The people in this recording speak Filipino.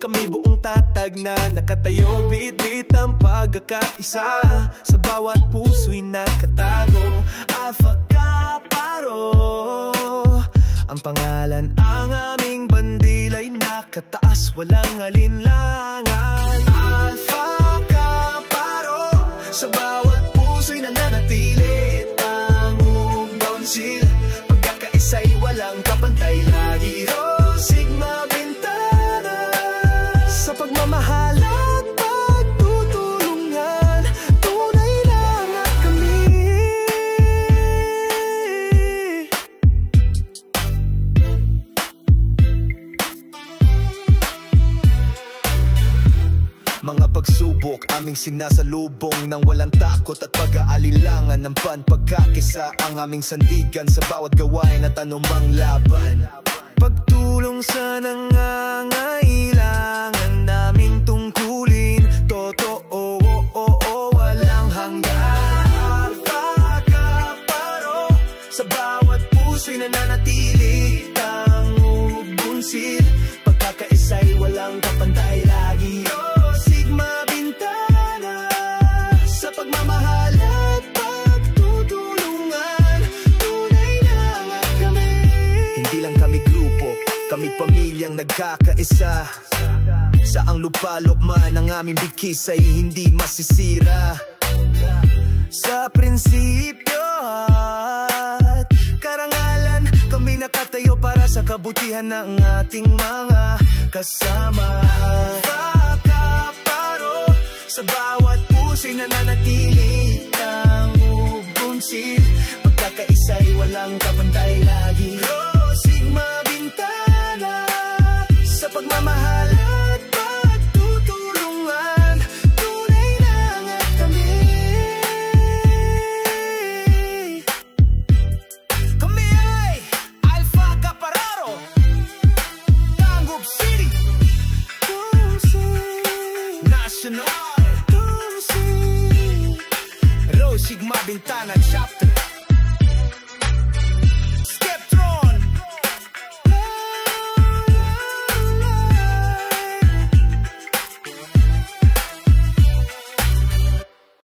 kami buong tatag na nakatayo, bit-bit ang pagkakaisa. Sa bawat puso'y nakatago Alpha Kaparo. Ang pangalan, ang aming bandila'y nakataas, walang alinlangan. Alpha Kaparo. Sa bawat puso'y nananatili, tangong bounsil. Pagkakaisa'y walang kapantay lagi. Sigma Bintana. Sa pagmamahal at pagtutulungan, tunay lang at kami. Mga pagsubok aming sinasalubong nang walang takot at pag-aalilangan ng pagkakisa. Ang aming sandigan sa bawat gawain at anumang laban. Pagtulong sa nangangailangan naming tungkulin. Totoo, walang hanggan. Alpha Kaparo. Sa bawat puso'y nananatili, tangog bunsil. Pagkakaisa'y walang kapantay lagi. Sigma Bintana. Sa pagmamahal at pagtutulungan, tunay lang at kami. Hindi lang kami grupo, kami pamilyang nagkakaisa. Saang lupalop man ang aming bigkis ay hindi masisira. Sa prinsipyo at karangalan, kami nakatayo para sa kabutihan ng ating mga kasama. Kaparo. Sa bawat puso'y nananatili, tangog bunsil. Pagkakaisa'y walang kapantay lagi. Sigma Bintana. Sa pagmamahal at pagtutulungan, tunay lang at kami. Kami ay Alpha Kaparo, Tangub City, National, Sigma Bintana, Chapter